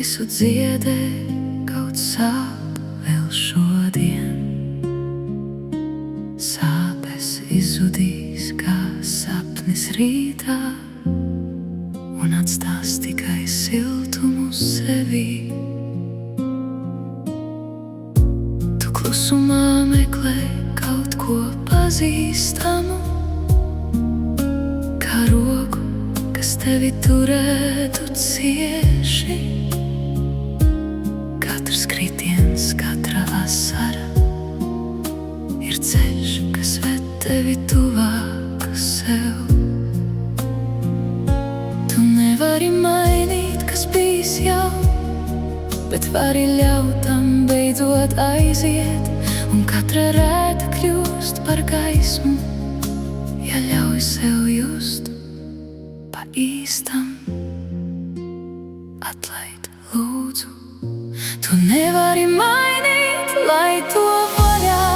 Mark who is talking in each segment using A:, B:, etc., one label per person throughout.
A: visu dziedē, kaut sāp vēl šodien. Sāpes izzudīs kā sapnis rītā un atstās tikai siltumu sevī. Tu klusumā meklē kaut ko pazīstamu, kā roku, kas tevi turētu cieši. Katrs kritiens, katra asara ir ceļš, kas ved tevi tuvāk sev. Tu nevari mainīt, kas bijis jau, bet vari ļaut tam beidzot aiziet, un katra rēta kļūst par gaismu, ja ļauj sev just pa īstam. Atlaid, lūdzu. Tu nevari mainīt, lai to vaļā.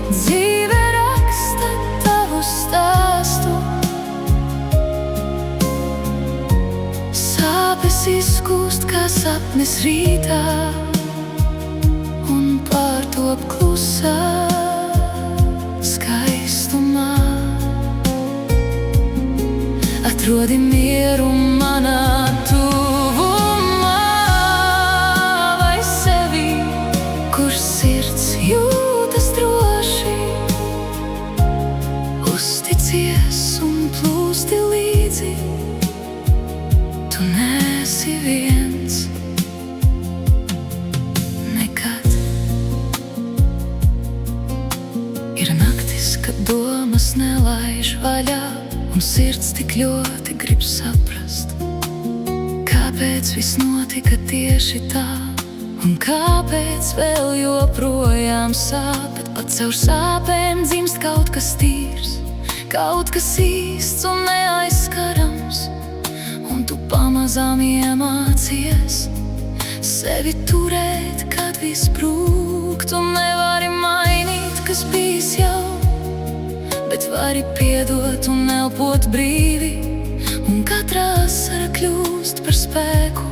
A: Dzīve raksta tavu stāstu. Sāpes izkūst kā sapnis rītā un pārtop klusā skaistumā. Atrodi mieru manā tuvumā vai sevī, kur sirds jūtas droši. Uzticies un plūsti līdzi, tu neesi viens nekad. Ir naktis, kad domas nelaiž vaļā, un sirds tik ļoti grib saprast, kāpēc viss notika tieši tā, un kāpēc vēl joprojām sāp. Bet pat caur sāpēm dzimst kaut kas tīrs, kaut kas īsts un neaizskarams, un tu pamazām iemācies sevi turēt, kad viss brūk. Tu nevari mainīt, kas bijis jau, bet vari piedot un elpot brīvi, un katra asara kļūst par spēku,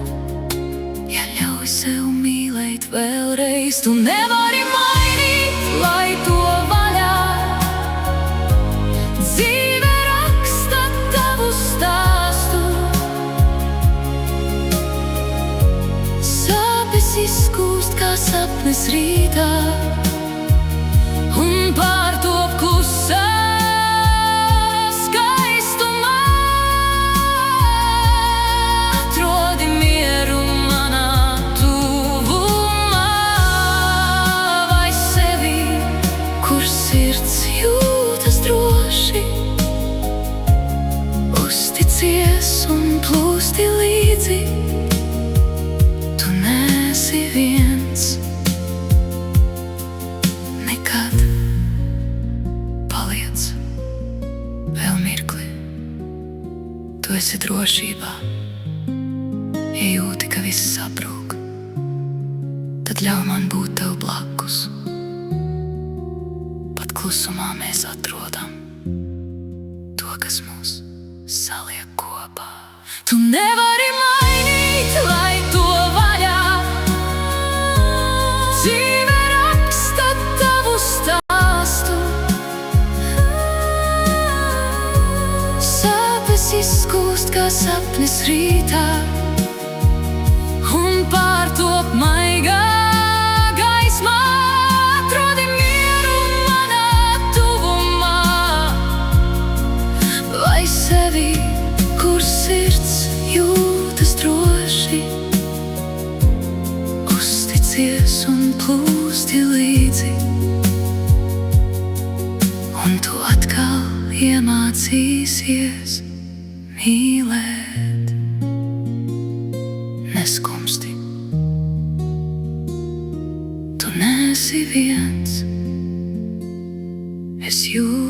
A: ja ļauj sev mīlēt vēlreiz. Tu nevari mainīt, lai to vaļā. Dzīve raksta tavu stāstu. Sāpes izkūst kā sapnis rītā un pārtop klusā skaistumā. Atrodi mieru manā tuvumā vai sevī, kur sirds jūtas droši. Uzticies un plūsti līdzi, tu neesi viens nekad. Paliec vēl mirkli, tu esi drošībā. Ja jūti, ka viss sabrūk, tad ļauj man būt tev blakus. Pat klusumā mēs atrodam to, kas mūs saliek kopā. Tu nevari mainīt, lai to vaļā. Dzīve raksta tavu stāstu. Sāpes izkūst kā sapnis rītā un pārtop maigā gaismā. Atrodi mieru manā tuvumā vai sevī, kur sirds jūtas droši. Uzticies un plūsti līdzi, un tu atkal iemācīsies mīlēt. Neskumsti, tu neesi viens, es jūtu